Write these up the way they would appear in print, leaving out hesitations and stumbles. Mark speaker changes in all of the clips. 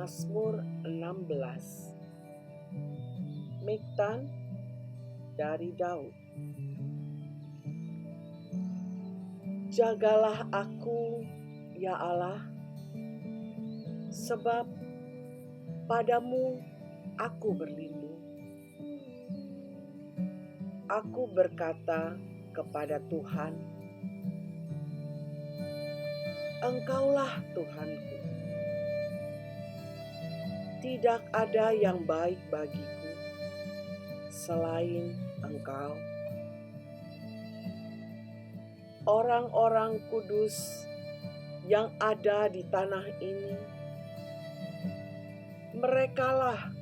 Speaker 1: Mazmur 16. Miktan dari Daud. Jagalah aku, ya Allah, sebab padamu aku berlindung. Aku berkata kepada Tuhan, Engkaulah Tuhanku. Tidak ada yang baik bagiku selain Engkau. Orang-orang kudus yang ada di tanah ini, merekalah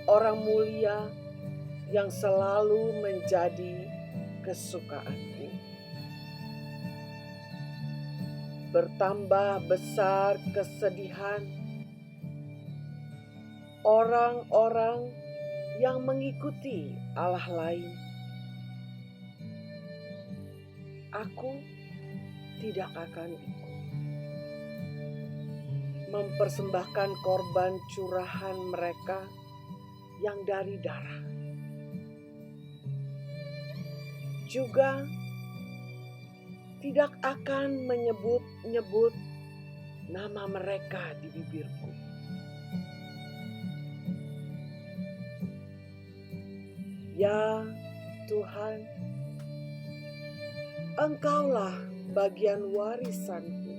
Speaker 1: orang mulia yang selalu menjadi kesukaanku. Bertambah besar kesedihan orang-orang yang mengikuti Allah lain. Aku tidak akan ikut mempersembahkan korban curahan mereka yang dari darah. Juga tidak akan menyebut-nyebut nama mereka di bibirku. Ya Tuhan, Engkaulah bagian warisanku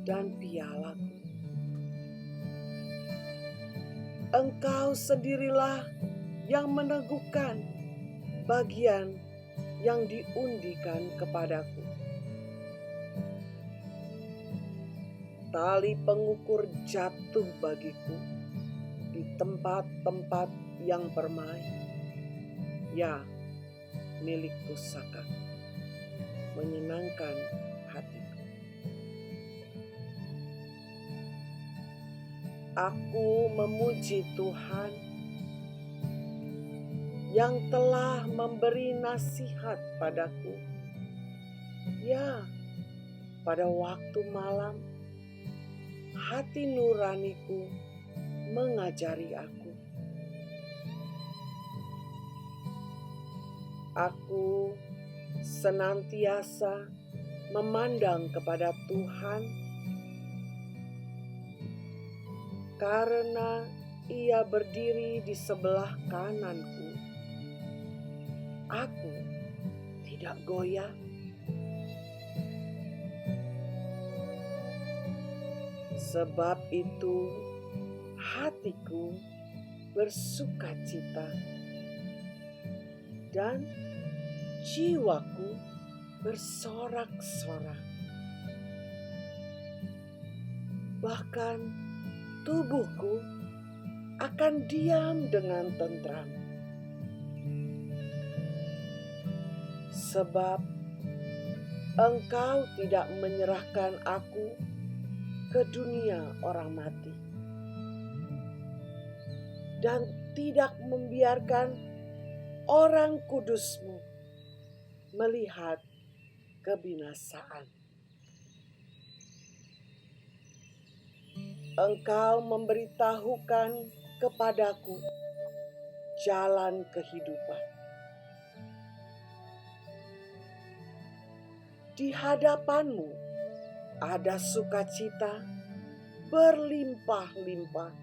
Speaker 1: dan pialaku. Engkau sendirilah yang meneguhkan bagian yang diundikan kepadaku. Tali pengukur jatuh bagiku di tempat-tempat yang permai. Ya, milik pusaka, menyenangkan hatiku. Aku memuji Tuhan yang telah memberi nasihat padaku. Ya, pada waktu malam, hati nuraniku mengajari aku. Aku senantiasa memandang kepada Tuhan karena Ia berdiri di sebelah kananku. Aku tidak goyah. Sebab itu hatiku bersukacita dan jiwaku bersorak-sorak. Bahkan tubuhku akan diam dengan tentram. Sebab Engkau tidak menyerahkan aku ke dunia orang mati, dan tidak membiarkan orang kudus-Mu melihat kebinasaan. Engkau memberitahukan kepadaku jalan kehidupan. Di hadapan-Mu ada sukacita berlimpah-limpah.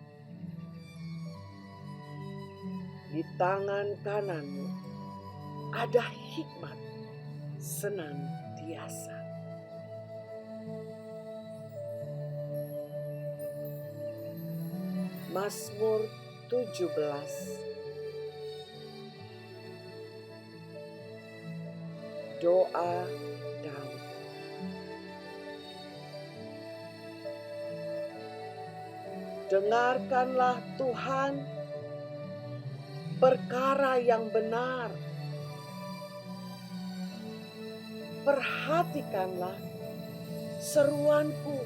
Speaker 1: Di tangan kanan-Mu ada hikmat senantiasa. Mazmur 17. Doa Daud. Dengarkanlah Tuhan perkara yang benar. Perhatikanlah seruanku.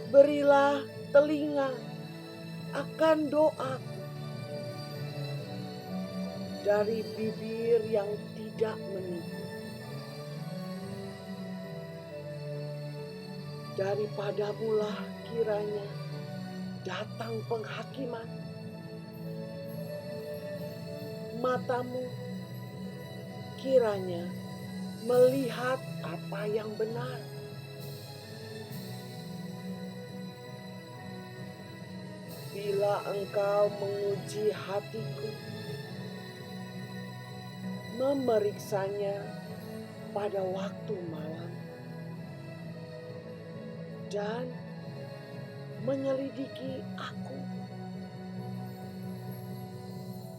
Speaker 1: Berilah telinga akan doaku. Dari bibir yang tidak menipu. daripadamu-lah kiranya datang penghakiman. Matamu kiranya melihat apa yang benar. Bila Engkau menguji hatiku, memeriksanya pada waktu malam, dan menyelidiki aku,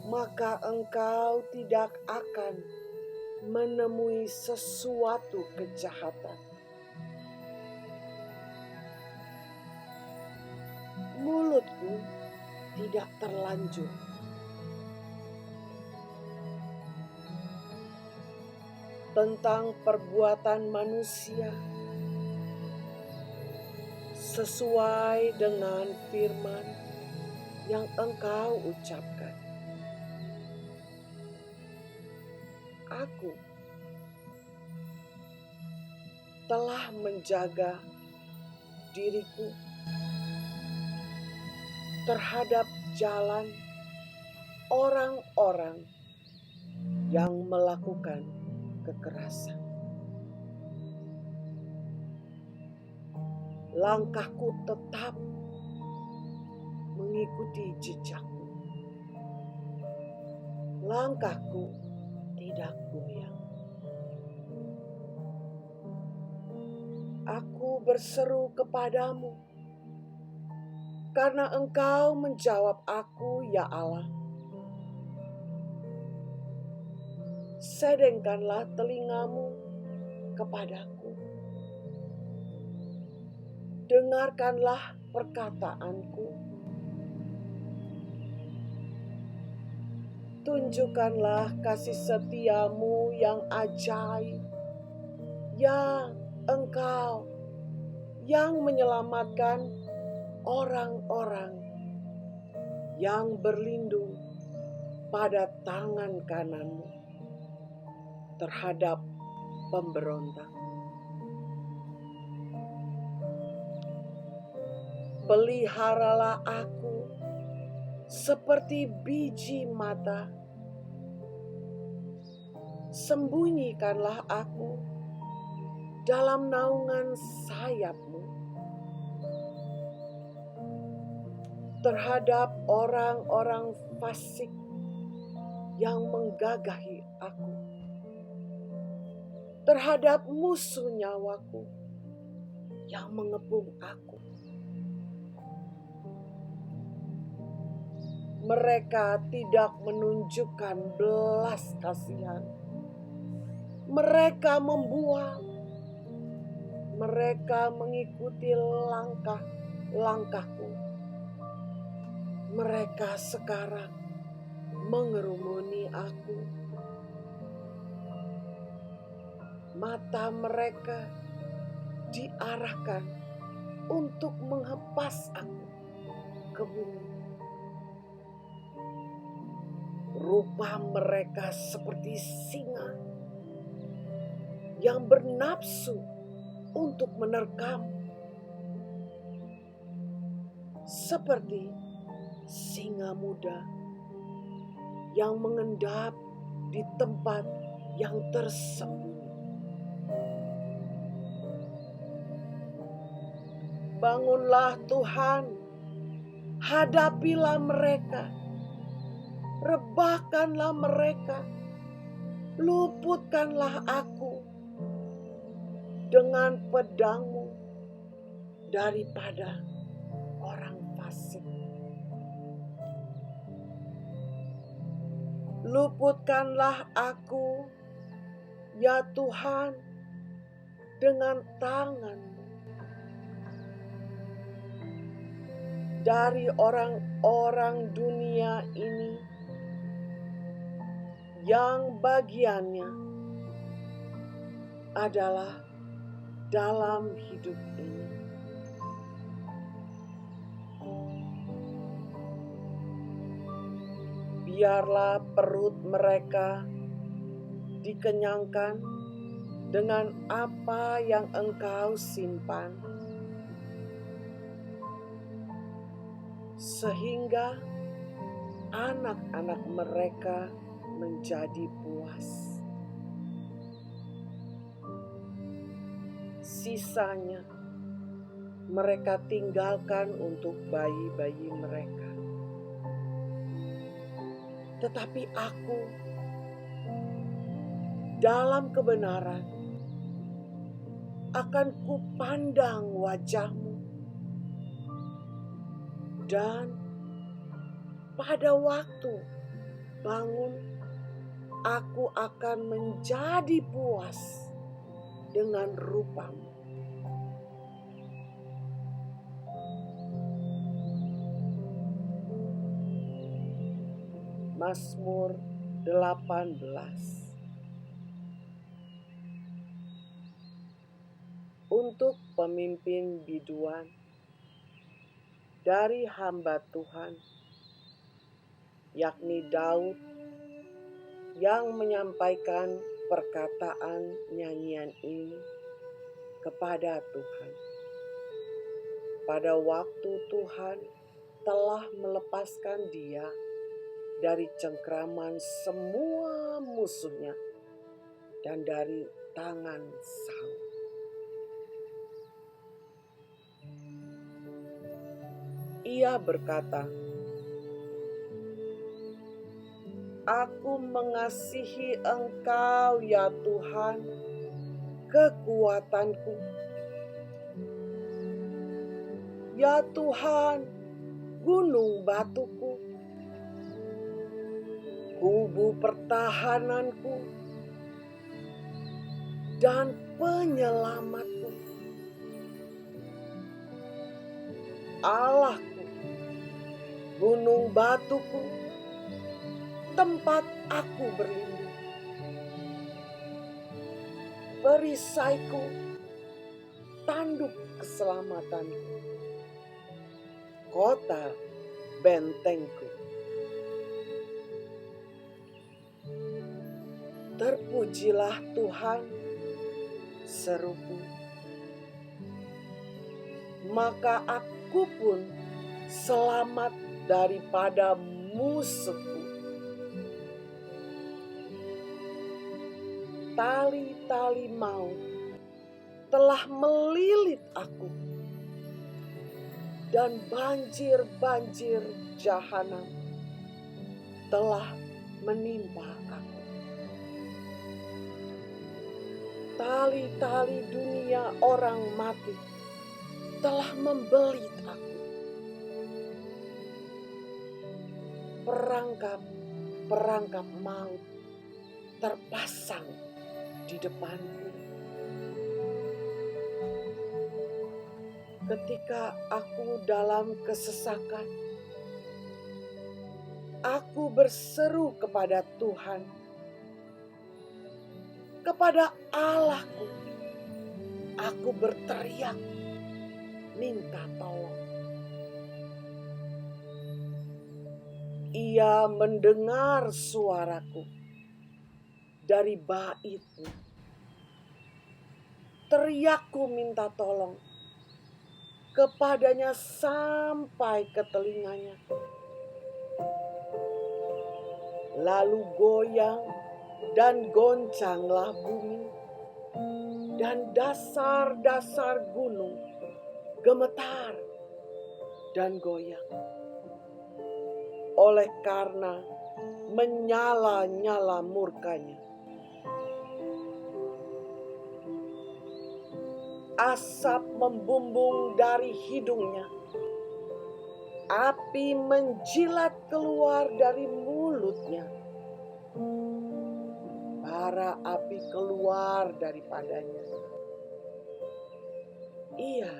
Speaker 1: maka Engkau tidak akan menemui sesuatu kejahatan. Mulutku tidak terlanjur tentang perbuatan manusia sesuai dengan firman yang Engkau ucapkan. Aku telah menjaga diriku terhadap jalan orang-orang yang melakukan kekerasan. Langkahku tetap mengikuti jejakmu. Langkahku tidak goyang. Aku berseru kepadamu, karena Engkau menjawab aku, ya Allah. Sedengkanlah telingamu kepadaku. Dengarkanlah perkataanku. Tunjukkanlah kasih setiamu yang ajaib, ya Engkau yang menyelamatkan orang-orang yang berlindung pada tangan kananmu terhadap pemberontak. Peliharalah aku seperti biji mata. Sembunyikanlah aku dalam naungan sayapmu terhadap orang-orang fasik yang menggagahi aku, terhadap musuh nyawaku yang mengepung aku. Mereka tidak menunjukkan belas kasihan. Mereka membual. Mereka mengikuti langkah-langkahku. Mereka sekarang mengerumuni aku. Mata mereka diarahkan untuk menghempas aku ke bumi. Rupa mereka seperti singa yang bernafsu untuk menerkam, seperti singa muda yang mengendap di tempat yang tersembunyi. Bangunlah Tuhan, hadapilah mereka. Rebahkanlah mereka, luputkanlah aku dengan pedangmu daripada orang fasik. Luputkanlah aku, ya Tuhan, dengan tangan-Mu dari orang-orang dunia ini yang bagiannya adalah dalam hidup ini. Biarlah perut mereka dikenyangkan dengan apa yang Engkau simpan sehingga anak-anak mereka menjadi puas. Sisanya mereka tinggalkan untuk bayi-bayi mereka. Tetapi aku dalam kebenaran akan kupandang wajah-Mu, dan pada waktu bangun aku akan menjadi puas dengan rupa-Mu. Mazmur 18. Untuk pemimpin biduan dari hamba Tuhan, yakni Daud, yang menyampaikan perkataan nyanyian ini kepada Tuhan. Pada waktu Tuhan telah melepaskan dia dari cengkraman semua musuhnya dan dari tangan Saul. Ia berkata, "Aku mengasihi Engkau ya Tuhan, kekuatanku. Ya Tuhan, gunung batuku, kubu pertahananku, dan penyelamatku. Allahku, gunung batuku, tempat aku berlindung. Perisaiku, tanduk keselamatanku, kota bentengku." Terpujilah Tuhan, seruku. Maka aku pun selamat daripada musuhku. Tali-tali maut telah melilit aku, dan banjir-banjir jahanam telah menimpa aku. Tali-tali dunia orang mati telah membelit aku. Perangkap-perangkap maut terpasang di depanku. Ketika aku dalam kesesakan, aku berseru kepada Tuhan, kepada Allahku. Aku berteriak, minta tolong. Ia mendengar suaraku dari baitnya. Teriakku minta tolong kepadanya sampai ke telinganya. Lalu goyang dan goncanglah bumi, dan dasar-dasar gunung gemetar dan goyang, oleh karena menyala-nyala murkanya. Asap membumbung dari hidungnya, api menjilat keluar dari mulutnya, bara api keluar daripadanya. Ia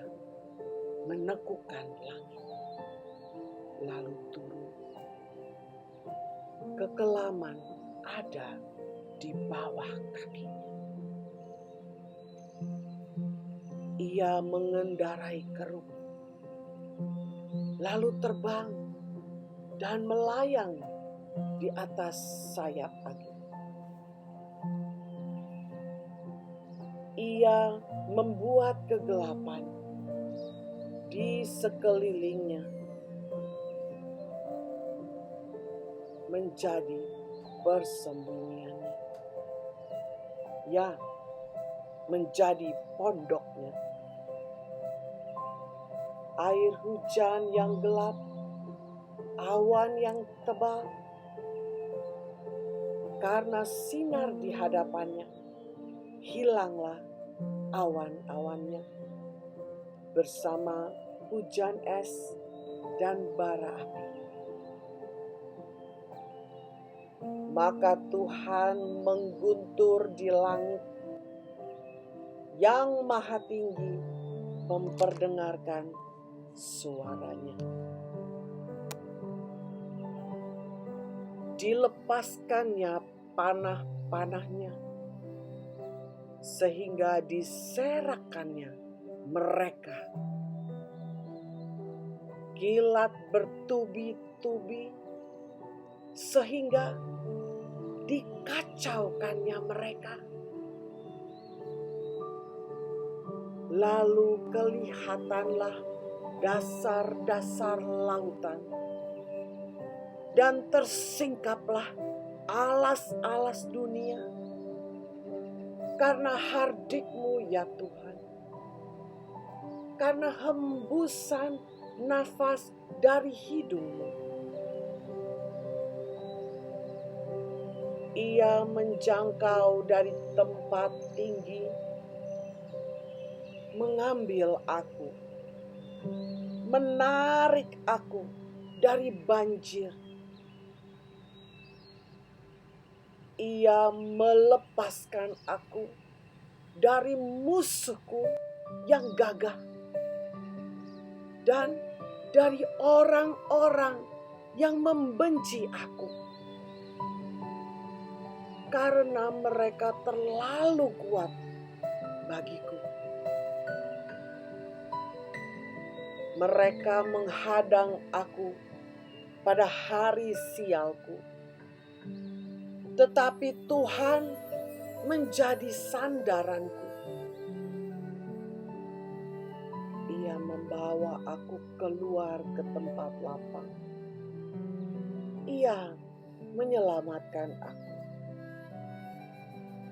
Speaker 1: menekukkan langit, lalu turun. Kekelaman ada di bawah kakinya. Ia mengendarai keruk, lalu terbang dan melayang di atas sayap angin. Ia membuat kegelapan di sekelilingnya menjadi persembunyiannya. Ya, menjadi pondoknya. Air hujan yang gelap, awan yang tebal, karena sinar di hadapannya, hilanglah awan-awannya bersama hujan es dan bara api. Maka Tuhan mengguntur di langit, yang maha tinggi memperdengarkan suaranya. Dilepaskannya panah-panahnya, sehingga diserakannya mereka. Kilat bertubi-tubi, sehingga dikacaukannya mereka. Lalu kelihatanlah dasar-dasar lautan, dan tersingkaplah alas-alas dunia, karena hardik-Mu ya Tuhan, karena hembusan nafas dari hidung-Mu. Ia menjangkau dari tempat tinggi, mengambil aku, menarik aku dari banjir. Ia melepaskan aku dari musuhku yang gagah dan dari orang-orang yang membenci aku, karena mereka terlalu kuat bagiku. Mereka menghadang aku pada hari sialku, tetapi Tuhan menjadi sandaranku. Ia membawa aku keluar ke tempat lapang. Ia menyelamatkan aku,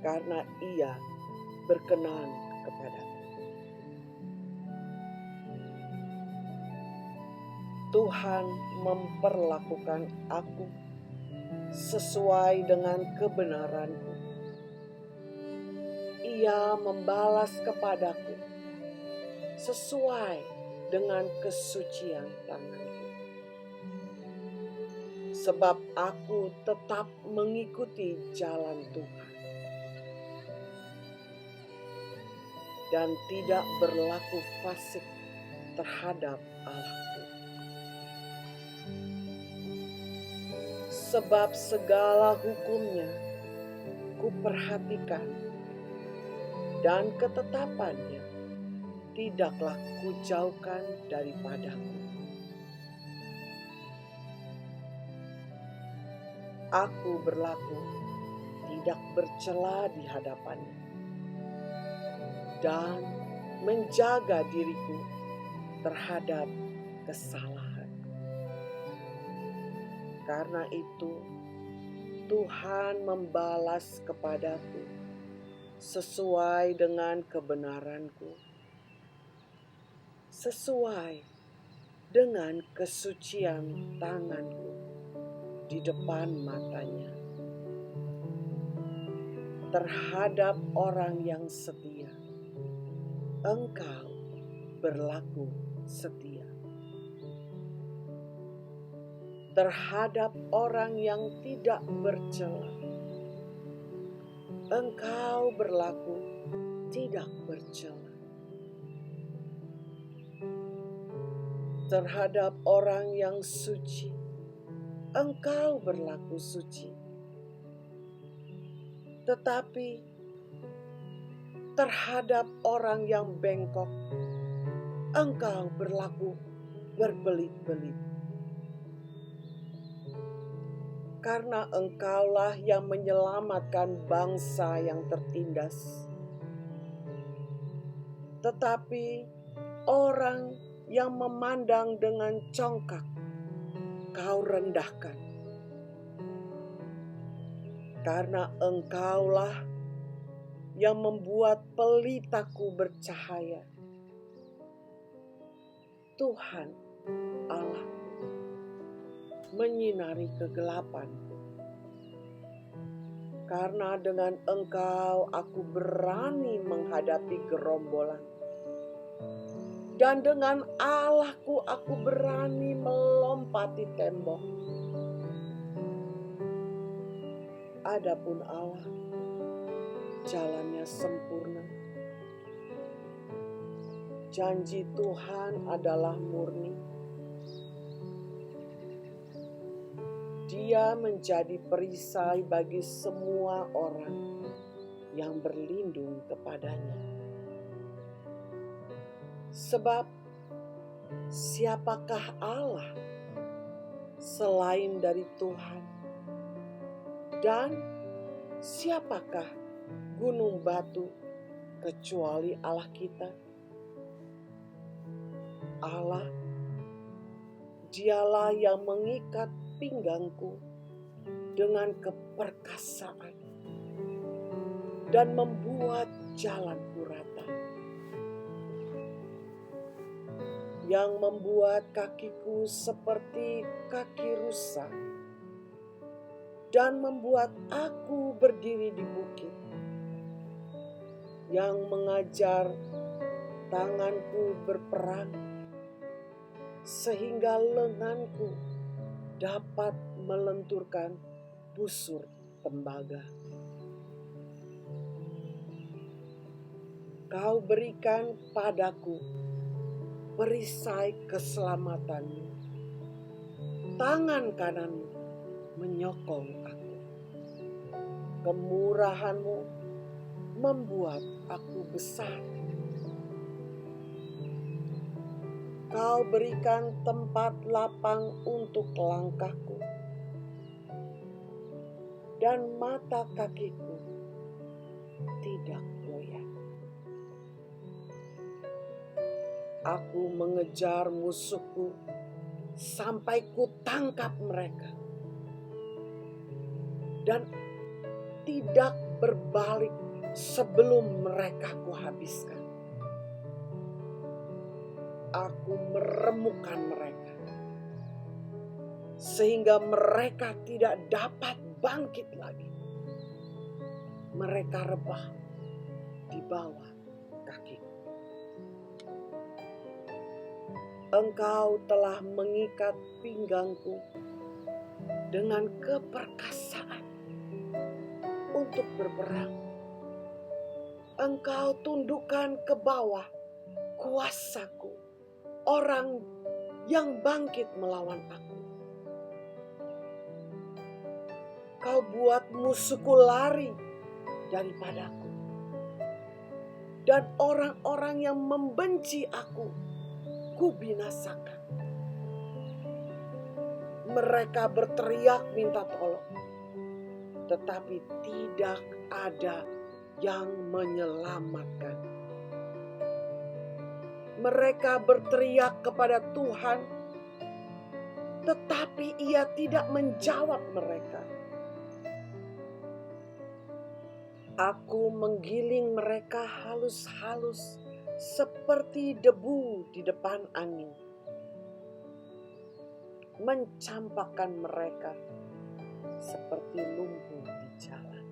Speaker 1: karena Ia berkenan kepadaku. Tuhan memperlakukan aku sesuai dengan kebenaranku. Ia membalas kepadaku sesuai dengan kesucian tanganku. Sebab aku tetap mengikuti jalan Tuhan dan tidak berlaku fasik terhadap Allahku. Sebab segala hukum-Nya kuperhatikan, dan ketetapan-Nya tidaklah kujauhkan daripadaku. Aku berlaku tidak bercela di hadapan-Nya, dan menjaga diriku terhadap kesalahan. Karena itu, Tuhan membalas kepadaku sesuai dengan kebenaranku, sesuai dengan kesucian tanganku di depan matanya. Terhadap orang yang setia, Engkau berlaku setia. Terhadap orang yang tidak bercela, Engkau berlaku tidak bercela. Terhadap orang yang suci, Engkau berlaku suci. Tetapi terhadap orang yang bengkok, Engkau berlaku berbelit-belit. Karena Engkaulah yang menyelamatkan bangsa yang tertindas. Tetapi orang yang memandang dengan congkak, Kau rendahkan. karena Engkaulah yang membuat pelitaku bercahaya. Tuhan Allah menyinari kegelapan. Karena dengan Engkau aku berani menghadapi gerombolan. Dan dengan Allahku aku berani melompati tembok. Adapun Allah, jalannya sempurna. Janji Tuhan adalah murni. Dia menjadi perisai bagi semua orang yang berlindung kepadanya. Sebab siapakah Allah selain dari Tuhan? Dan siapakah gunung batu kecuali Allah kita? Allah, Dialah yang mengikat pinggangku dengan keperkasaan dan membuat jalanku rata, yang membuat kakiku seperti kaki rusa dan membuat aku berdiri di bukit, yang mengajar tanganku berperang sehingga lenganku dapat melenturkan busur tembaga. Kau berikan padaku perisai keselamatanmu. Tangan kananmu menyokong aku. Kemurahanmu membuat aku besar. Kau berikan tempat lapang untuk langkahku, dan mata kakiku tidak goyah. Aku mengejar musuhku sampai ku tangkap mereka, dan tidak berbalik sebelum mereka kuhabiskan. Aku meremukkan mereka, sehingga mereka tidak dapat bangkit lagi. Mereka rebah di bawah kakiku. Engkau telah mengikat pinggangku dengan keperkasaan untuk berperang. Engkau tundukkan ke bawah kuasaku, orang yang bangkit melawan aku. Kau buat musuhku lari daripadaku, dan orang-orang yang membenci aku, kubinasakan. Mereka berteriak minta tolong, tetapi tidak ada yang menyelamatkan. Mereka berteriak kepada Tuhan, tetapi Ia tidak menjawab mereka. Aku menggiling mereka halus-halus seperti debu di depan angin, mencampakkan mereka seperti lumpur di jalan.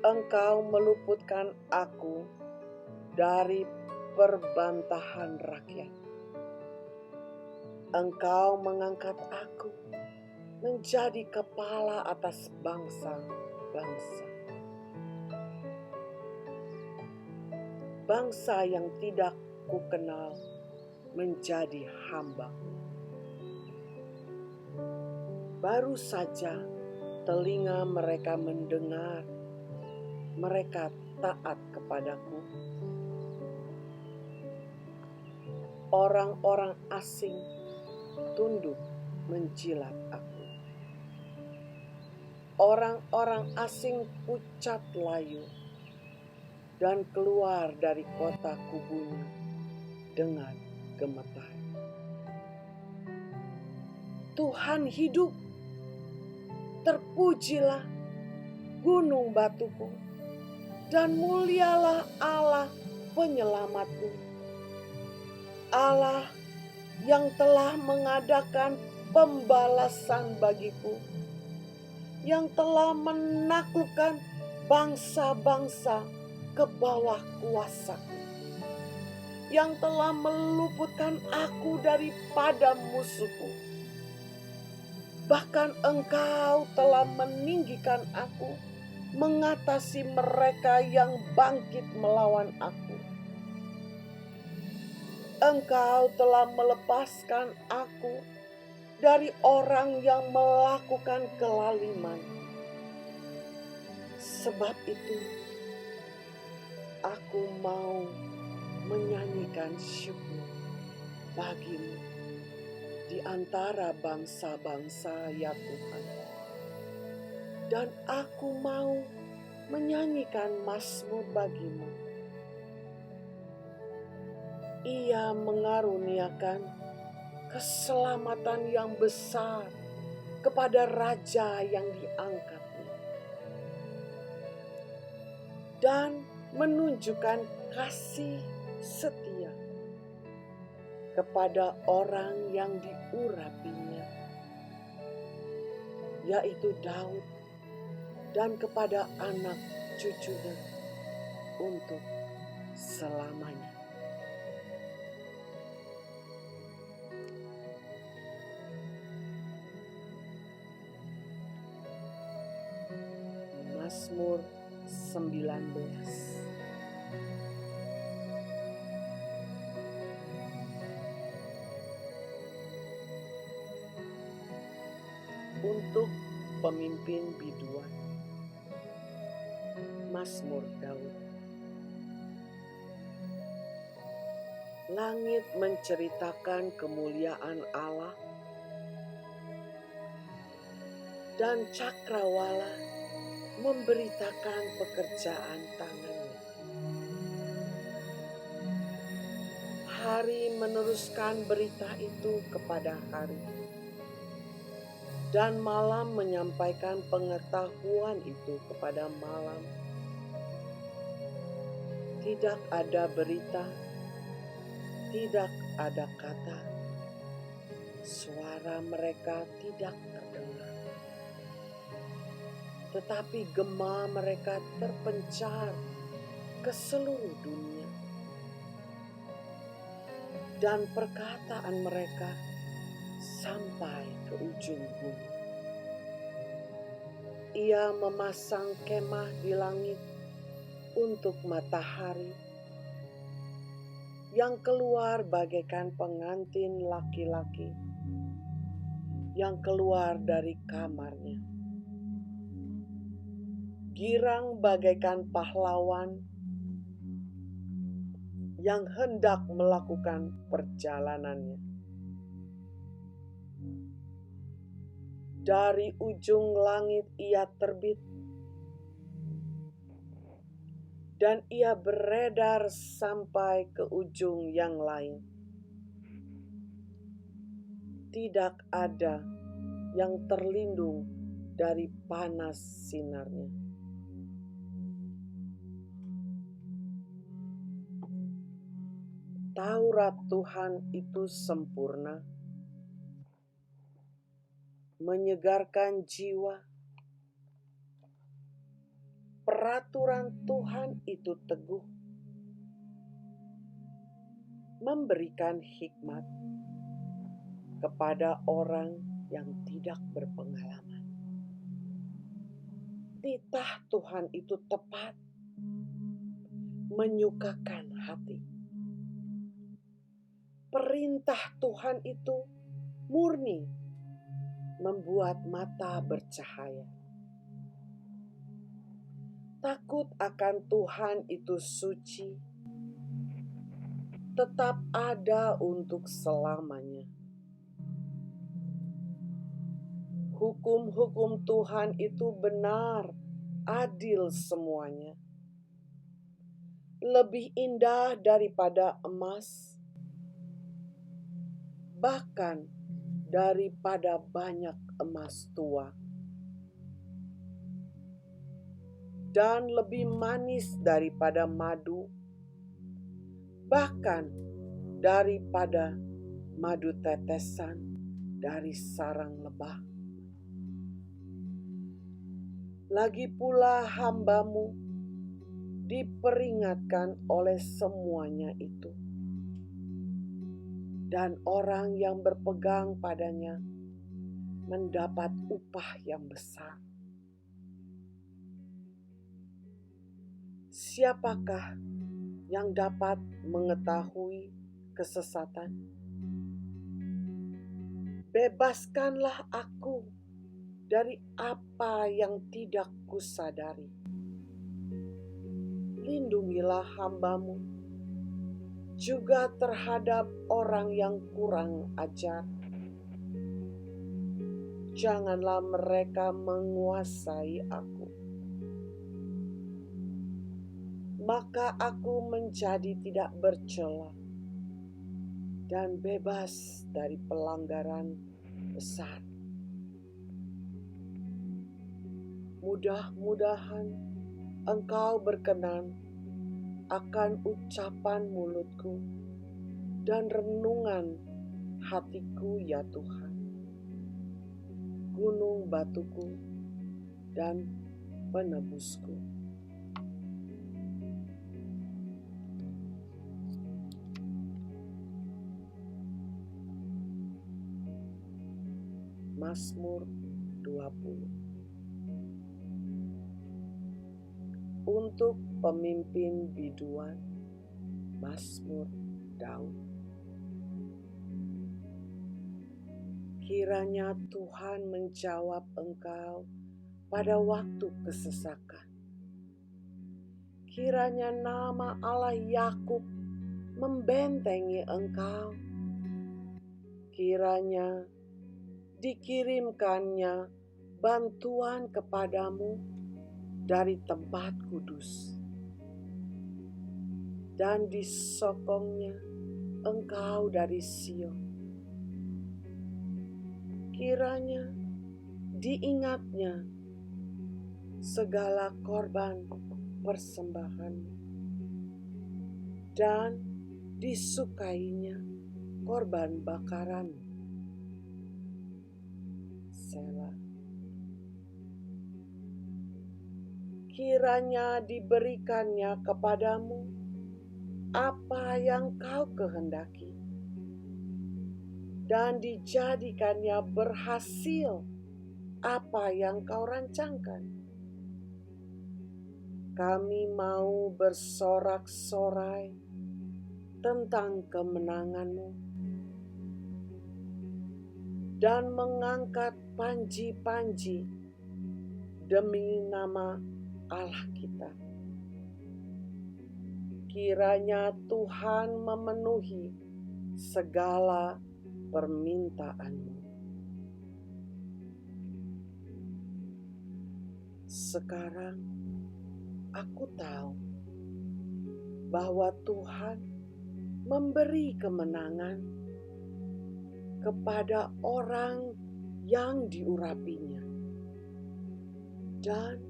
Speaker 1: Engkau meluputkan aku dari perbantahan rakyat. Engkau mengangkat aku menjadi kepala atas bangsa-bangsa. Bangsa yang tidak kukenal menjadi hamba-Mu. Baru saja telinga mereka mendengar, mereka taat kepadaku. Orang-orang asing tunduk menjilat aku. Orang-orang asing pucat layu dan keluar dari kota kubunya dengan gemetar. Tuhan hidup. Terpujilah gunung batuku, dan mulialah Allah penyelamatku. Allah yang telah mengadakan pembalasan bagiku, yang telah menaklukkan bangsa-bangsa ke bawah kuasaku, yang telah meluputkan aku daripada musuhku. Bahkan Engkau telah meninggikan aku, mengatasi mereka yang bangkit melawan aku. Engkau telah melepaskan aku dari orang yang melakukan kelaliman. Sebab itu, aku mau menyanyikan syukur bagimu di antara bangsa-bangsa, ya Tuhan. Dan aku mau menyanyikan mazmur bagimu. Ia mengaruniakan keselamatan yang besar kepada raja yang diangkatnya, dan menunjukkan kasih setia kepada orang yang diurapinya, yaitu Daud, dan kepada anak cucunya untuk selamanya. Mazmur 19. Untuk pemimpin biduan. Mazmur Daud. Langit menceritakan kemuliaan Allah, dan cakrawala memberitakan pekerjaan tangannya. Hari meneruskan berita itu kepada hari, dan malam menyampaikan pengetahuan itu kepada malam. Tidak ada berita, tidak ada kata, suara mereka tidak terdengar. Tetapi gema mereka terpencar ke seluruh dunia, dan perkataan mereka sampai ke ujung bumi. Ia memasang kemah di langit untuk matahari, yang keluar bagaikan pengantin laki-laki yang keluar dari kamarnya. Girang bagaikan pahlawan yang hendak melakukan perjalanannya. Dari ujung langit ia terbit, dan ia beredar sampai ke ujung yang lain. Tidak ada yang terlindung dari panas sinarnya. Taurat Tuhan itu sempurna, menyegarkan jiwa. Peraturan Tuhan itu teguh, memberikan hikmat kepada orang yang tidak berpengalaman. Titah Tuhan itu tepat, menyukakan hati. Perintah Tuhan itu murni, membuat mata bercahaya. Takut akan Tuhan itu suci, tetap ada untuk selamanya. Hukum-hukum Tuhan itu benar, adil semuanya. Lebih indah daripada emas, bahkan daripada banyak emas tua. dan lebih manis daripada madu, bahkan daripada madu tetesan dari sarang lebah. Lagi pula hamba-Mu diperingatkan oleh semuanya itu, dan orang yang berpegang padanya mendapat upah yang besar. Siapakah yang dapat mengetahui kesesatan? Bebaskanlah aku dari apa yang tidak kusadari. Lindungilah hamba-Mu juga terhadap orang yang kurang ajar. Janganlah mereka menguasai aku, maka aku menjadi tidak bercela dan bebas dari pelanggaran besar. Mudah-mudahan Engkau berkenan akan ucapan mulutku dan renungan hatiku, ya Tuhan, gunung batuku dan penebusku. Mazmur 20. Untuk pemimpin biduan, Mazmur Daud. Kiranya Tuhan menjawab engkau pada waktu kesesakan. Kiranya nama Allah Yakub membentengi engkau. Kiranya dikirimkannya bantuan kepadamu dari tempat kudus, dan disokongnya engkau dari Sion. Kiranya diingatnya segala korban persembahan dan disukainya korban bakaran. Selah. Kiranya diberikannya kepadamu apa yang kau kehendaki, dan dijadikannya berhasil apa yang kau rancangkan. Kami mau bersorak-sorai tentang kemenangan-Mu dan mengangkat panji-panji demi nama Allah kita. Kiranya Tuhan memenuhi segala permintaan-Mu. Sekarang aku tahu bahwa Tuhan memberi kemenangan kepada orang yang diurapinya dan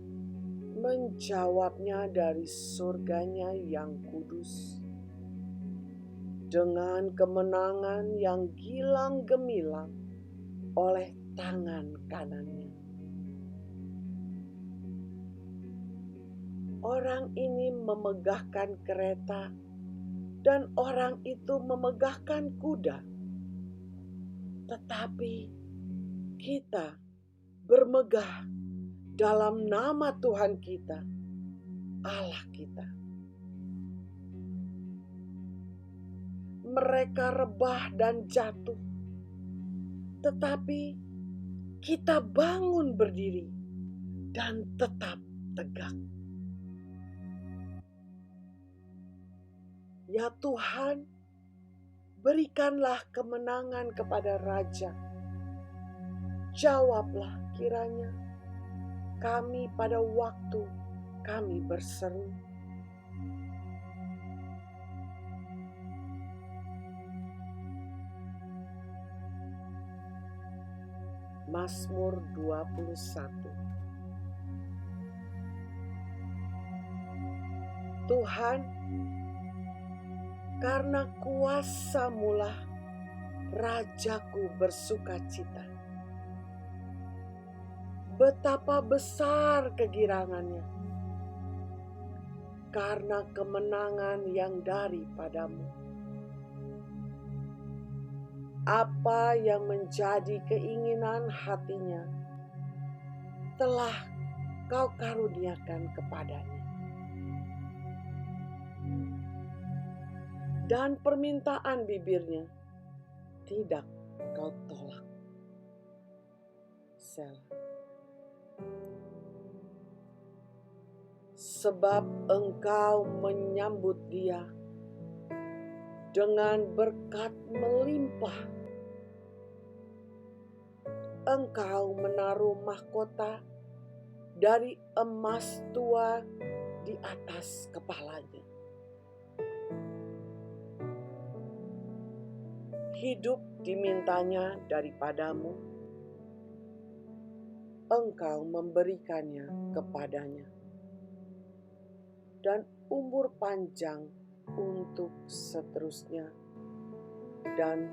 Speaker 1: menjawabnya dari surganya yang kudus dengan kemenangan yang gilang gemilang oleh tangan kanannya. Orang ini memegahkan kereta dan orang itu memegahkan kuda, tetapi kita bermegah dalam nama Tuhan kita, Allah kita. Mereka rebah dan jatuh, tetapi kita bangun berdiri dan tetap tegak. Ya Tuhan, berikanlah kemenangan kepada Raja. Jawablah kiranya kami pada waktu kami berseru. Mazmur 21. Tuhan, karena kuasa-Mulah Rajaku bersukacita. Betapa besar kegirangannya, karena kemenangan yang daripadamu. Apa yang menjadi keinginan hatinya telah Kau karuniakan kepadanya. Dan permintaan bibirnya tidak Kau tolak. Selah. Sebab Engkau menyambut dia dengan berkat melimpah. Engkau menaruh mahkota dari emas tua di atas kepalanya. Hidup dimintanya daripadamu, Engkau memberikannya kepadanya, dan umur panjang untuk seterusnya dan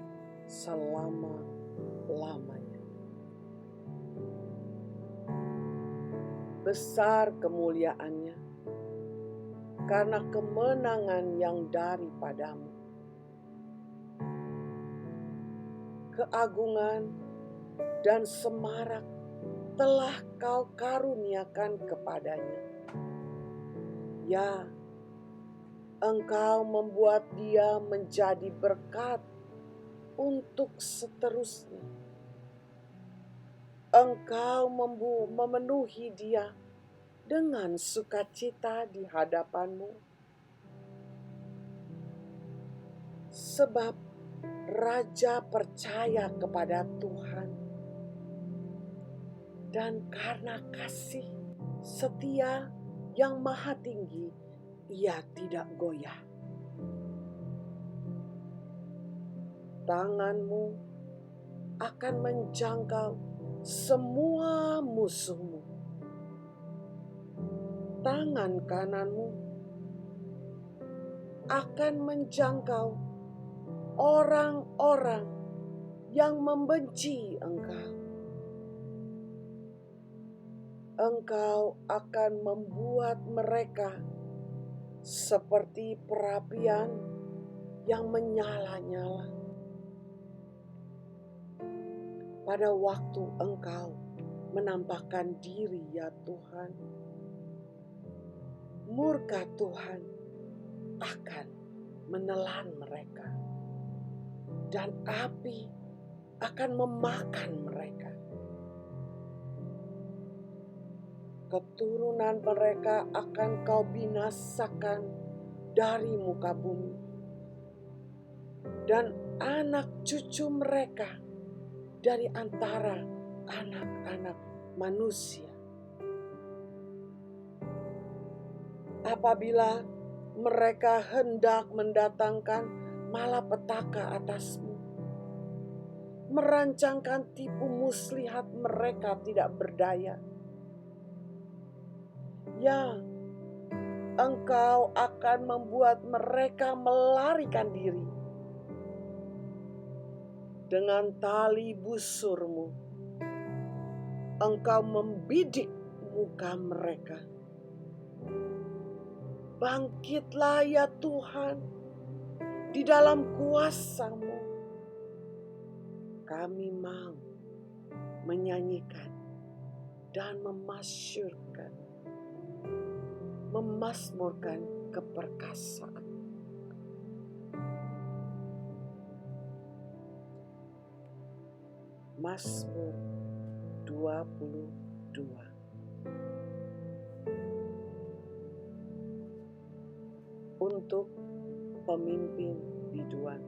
Speaker 1: selama-lamanya. Besar kemuliaannya karena kemenangan yang daripadamu. Keagungan dan semarak telah Kau karuniakan kepadanya. Ya, Engkau membuat dia menjadi berkat untuk seterusnya. Engkau memenuhi dia dengan sukacita di hadapanmu. Sebab Raja percaya kepada Tuhan, dan karena kasih setia yang maha tinggi, ia tidak goyah. Tanganmu akan menjangkau semua musuhmu. Tangan kananmu akan menjangkau orang-orang yang membenci engkau. Engkau akan membuat mereka seperti perapian yang menyala-nyala. Pada waktu Engkau menampakkan diri, ya Tuhan, murka Tuhan akan menelan mereka, dan api akan memakan mereka. Keturunan mereka akan Kau binasakan dari muka bumi, dan anak cucu mereka dari antara anak-anak manusia. Apabila mereka hendak mendatangkan malapetaka atasmu, merancangkan tipu muslihat, mereka tidak berdaya. Ya, Engkau akan membuat mereka melarikan diri. Dengan tali busurmu, Engkau membidik muka mereka. Bangkitlah ya Tuhan, di dalam kuasa-Mu. Kami mau menyanyikan dan memasmurkan keperkasaan. Mazmur 22. Untuk pemimpin biduan,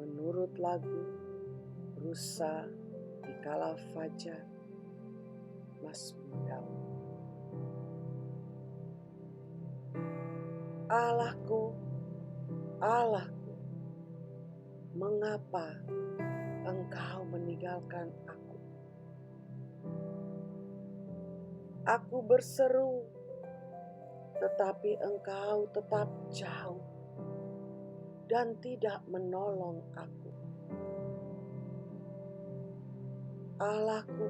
Speaker 1: menurut lagu Rusa di Kala Fajar, Mazmur Daud. Allahku, Allahku, mengapa Engkau meninggalkan aku? Aku berseru, tetapi Engkau tetap jauh dan tidak menolong aku. Allahku,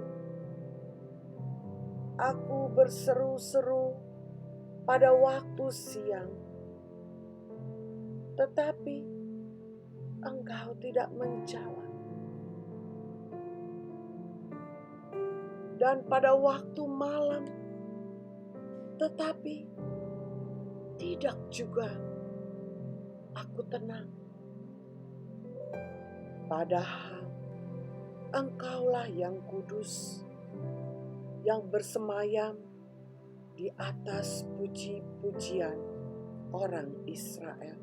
Speaker 1: aku berseru-seru pada waktu siang, tetapi Engkau tidak menjawab. Dan pada waktu malam, tetapi tidak juga aku tenang. Padahal Engkaulah yang kudus, yang bersemayam di atas puji-pujian orang Israel.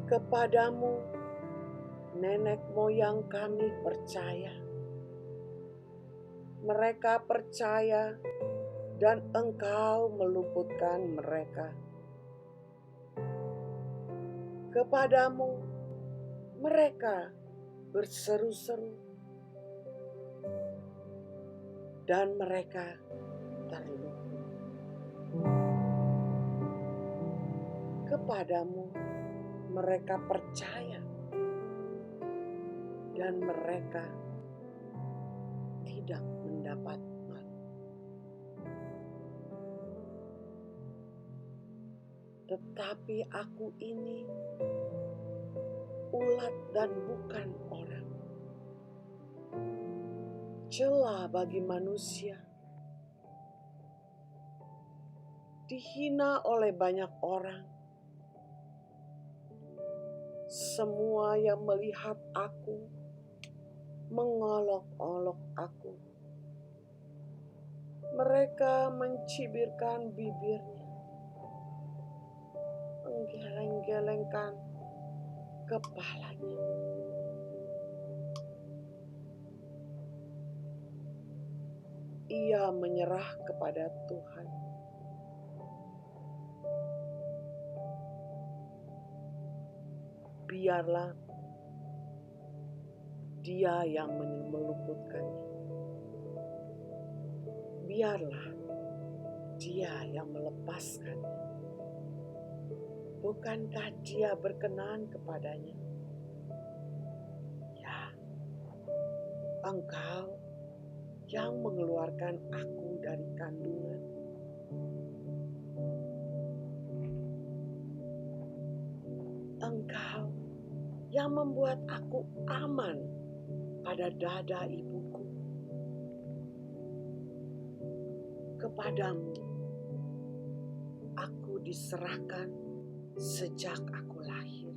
Speaker 1: Kepadamu nenek moyang kami percaya. Mereka percaya dan Engkau meluputkan mereka. Kepadamu mereka berseru-seru dan mereka terluput. Kepadamu mereka percaya dan mereka tidak mendapat malu. Tetapi aku ini ulat dan bukan orang, celah bagi manusia, dihina oleh banyak orang. Semua yang melihat aku mengolok-olok aku. Mereka mencibirkan bibirnya, menggeleng-gelengkan kepalanya. Ia menyerah kepada Tuhan. Biarlah Dia yang meluputkannya. Biarlah Dia yang melepaskannya. Bukankah Dia berkenan kepadanya? Ya, Engkau yang mengeluarkan aku dari kandungan. Engkau yang membuat aku aman pada dada ibuku. Kepadamu aku diserahkan sejak aku lahir.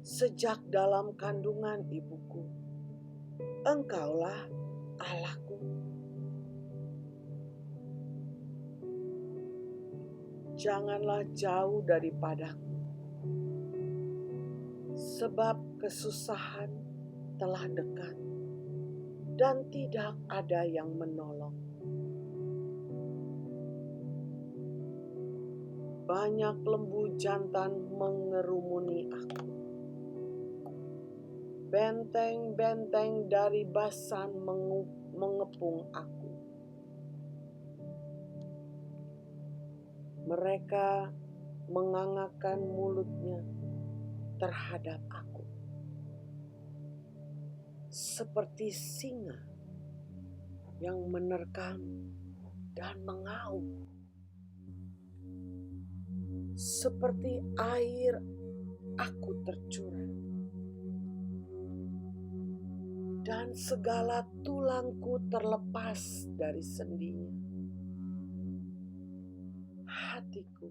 Speaker 1: Sejak dalam kandungan ibuku, Engkaulah Allahku. Janganlah jauh daripadaku, sebab kesusahan telah dekat dan tidak ada yang menolong. Banyak lembu jantan mengerumuni aku. Benteng-benteng dari Basan mengepung aku. Mereka mengangakkan mulutnya terhadap aku, seperti singa yang menerkam dan mengaum. Seperti air aku tercurah, dan segala tulangku terlepas dari sendinya. Hatiku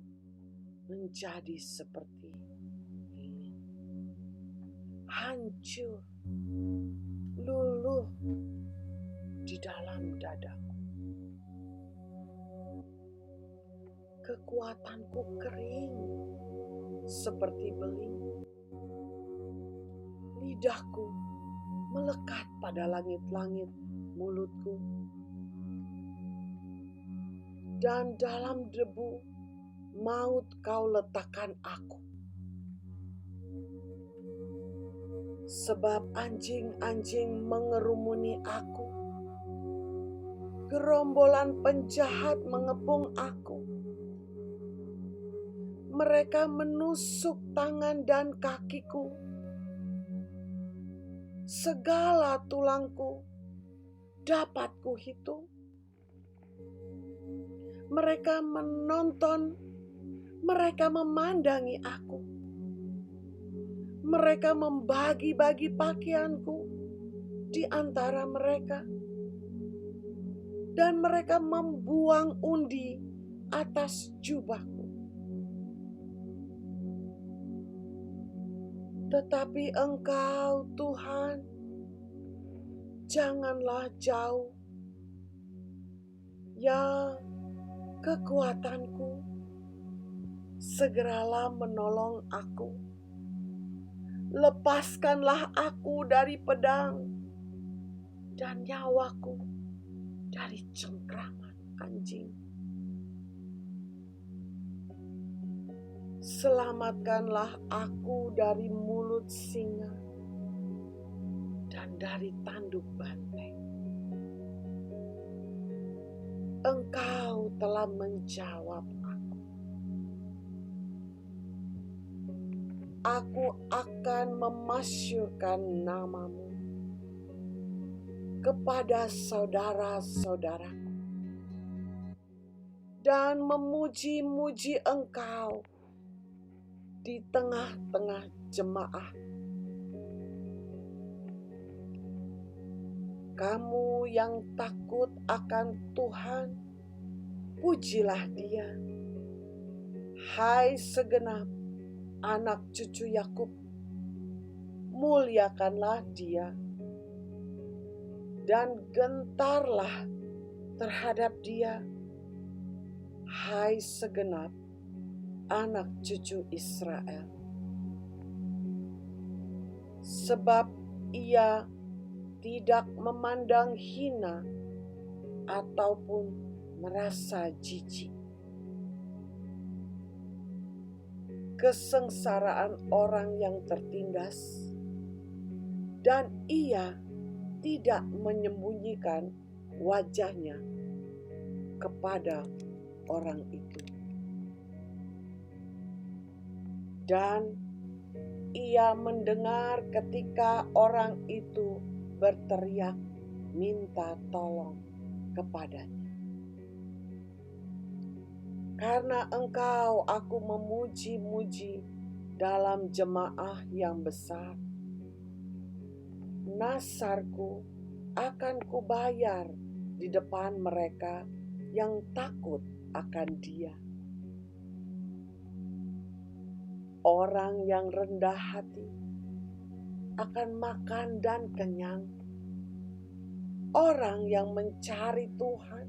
Speaker 1: menjadi seperti lilin, hancur, luluh di dalam dadaku. Kekuatanku kering seperti beling. Lidahku melekat pada langit-langit mulutku. Dan dalam debu maut kau letakkan aku. Sebab anjing-anjing mengerumuni aku. Gerombolan penjahat mengepung aku. Mereka menusuk tangan dan kakiku. Segala tulangku dapat kuhitung. Mereka menonton, mereka memandangi aku. Mereka membagi-bagi pakaianku di antara mereka. Dan mereka membuang undi atas jubahku. Tetapi Engkau, Tuhan, janganlah jauh. Ya, kekuatanku, segeralah menolong aku. Lepaskanlah aku dari pedang dan nyawaku dari cengkraman anjing. Selamatkanlah aku dari mulut singa dan dari tanduk banteng. Engkau telah menjawab aku. Aku akan memasyurkan namamu kepada saudara-saudaraku dan memuji-muji Engkau di tengah-tengah jemaah. Kamu yang takut akan Tuhan, pujilah Dia. Hai segenap anak cucu Yakub, muliakanlah Dia. Dan gentarlah terhadap Dia, hai segenap anak cucu Israel. Sebab Ia tidak memandang hina ataupun merasa jijik. Kesengsaraan orang yang tertindas, dan Ia tidak menyembunyikan wajahnya kepada orang itu. Dan Ia mendengar ketika orang itu berteriak minta tolong kepadanya. Karena Engkau, aku memuji-muji dalam jemaah yang besar. Nasarku akan kubayar di depan mereka yang takut akan Dia. Orang yang rendah hati akan makan dan kenyang. Orang yang mencari Tuhan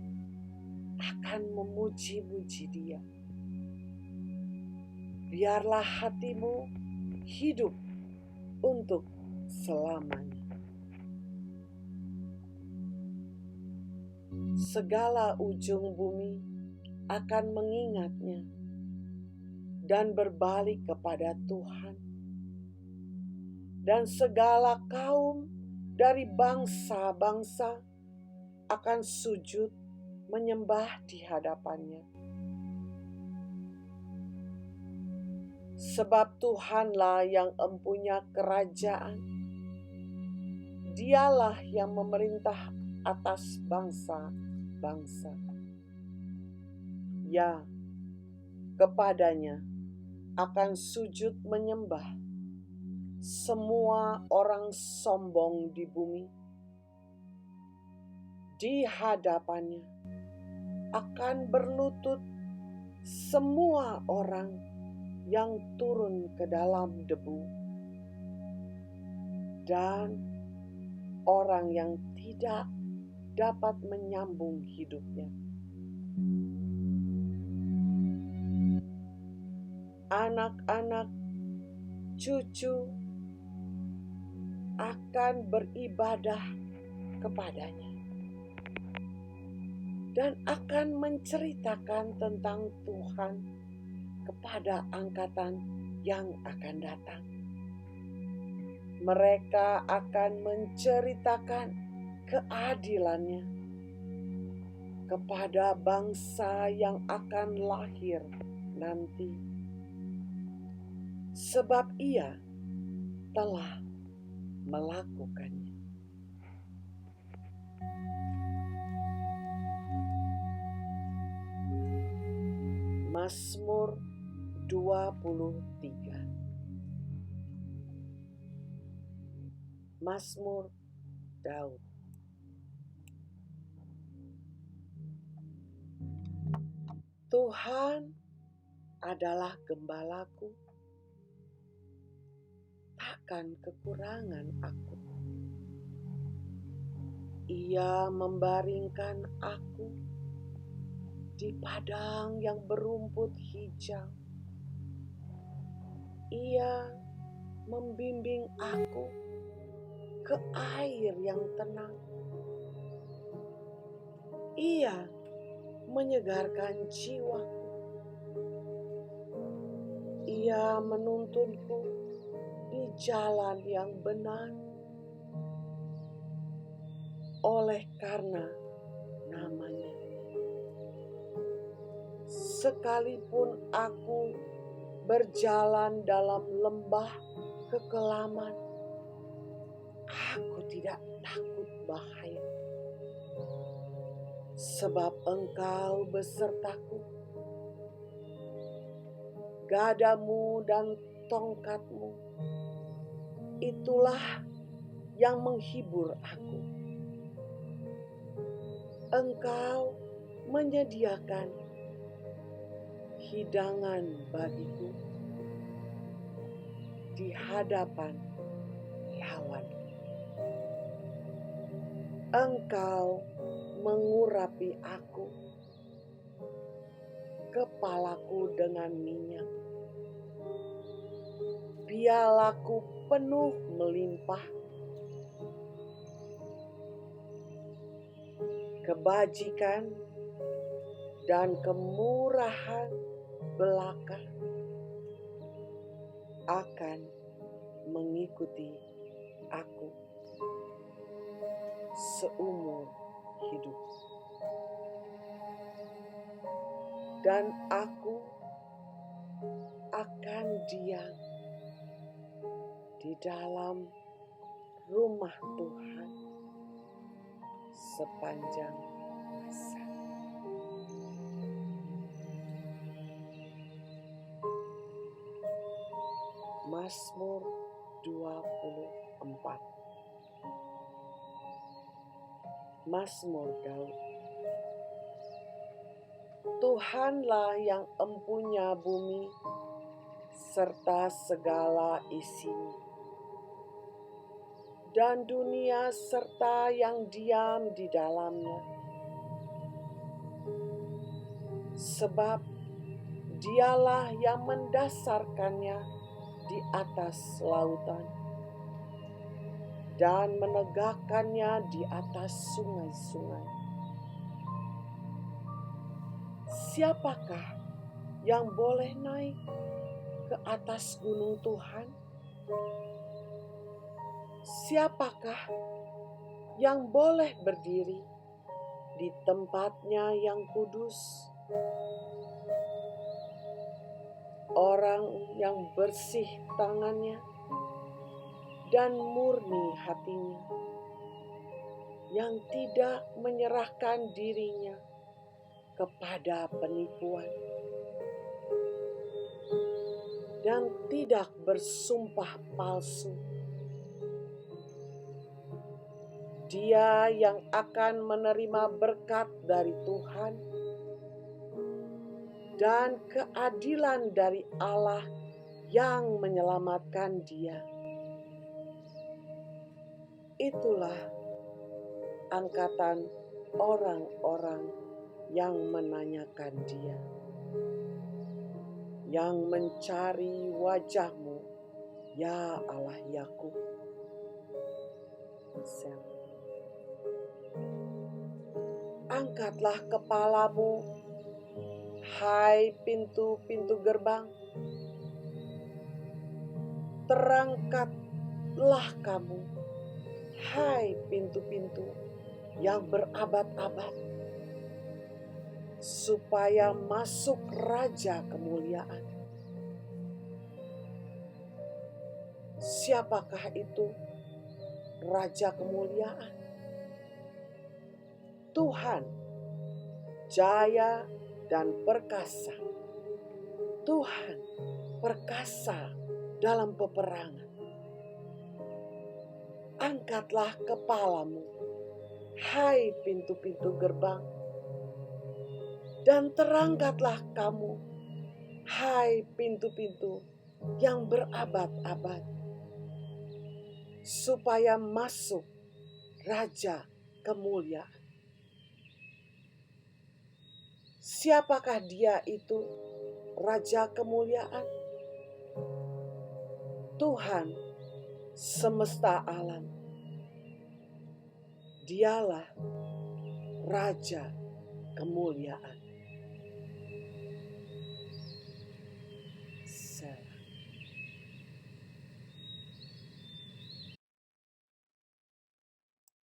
Speaker 1: akan memuji-muji Dia. Biarlah hatimu hidup untuk selamanya. Segala ujung bumi akan mengingatnya dan berbalik kepada Tuhan. Dan segala kaum dari bangsa-bangsa akan sujud menyembah di hadapannya. Sebab Tuhanlah yang empunya kerajaan. Dialah yang memerintah atas bangsa-bangsa. Ya, kepadanya akan sujud menyembah semua orang sombong di bumi. Di hadapannya akan berlutut semua orang yang turun ke dalam debu dan orang yang tidak dapat menyambung hidupnya. Anak-anak cucu akan beribadah kepadanya dan akan menceritakan tentang Tuhan kepada angkatan yang akan datang. Mereka akan menceritakan keadilannya kepada bangsa yang akan lahir nanti, sebab Ia telah melakukannya. Mazmur 23. Mazmur Daud. Tuhan adalah gembalaku, takkan kekurangan aku. Ia membaringkan aku di padang yang berumput hijau. Ia membimbing aku ke air yang tenang. Ia menyegarkan jiwaku. Ia menuntunku di jalan yang benar oleh karena namanya. Sekalipun aku berjalan dalam lembah kekelaman, aku tidak takut bahaya. Sebab Engkau besertaku, gadamu dan tongkatmu, itulah yang menghibur aku. Engkau menyediakan hidangan bagiku di hadapan lawan. Engkau mengurapi aku, kepalaku dengan minyak. Pialaku penuh melimpah. Kebajikan dan kemurahan belaka akan mengikuti aku seumur hidup. Dan aku akan diam di dalam rumah Tuhan sepanjang masa. Mazmur 24. Mazmur Daud. Tuhanlah yang empunya bumi serta segala isinya, dan dunia serta yang diam di dalamnya. Sebab Dialah yang mendasarkannya di atas lautan dan menegakkannya di atas sungai-sungai. Siapakah yang boleh naik ke atas gunung Tuhan? Siapakah yang boleh berdiri di tempatnya yang kudus? Orang yang bersih tangannya dan murni hatinya, yang tidak menyerahkan dirinya kepada penipuan dan tidak bersumpah palsu. Dia yang akan menerima berkat dari Tuhan dan keadilan dari Allah yang menyelamatkan dia. Itulah angkatan orang-orang yang menanyakan dia, yang mencari wajah-Mu, ya Allah Yakub. Angkatlah kepalamu, hai pintu-pintu gerbang. Terangkatlah kamu, hai pintu-pintu yang berabad-abad. supaya masuk Raja kemuliaan. Siapakah itu Raja kemuliaan? Tuhan, jaya dan perkasa. Tuhan, perkasa dalam peperangan. Angkatlah kepalamu, hai pintu-pintu gerbang, dan terangkatlah kamu, hai pintu-pintu yang berabad-abad, supaya masuk Raja kemuliaan. Siapakah dia itu, Raja kemuliaan? Tuhan semesta alam. Dialah Raja kemuliaan. Selah.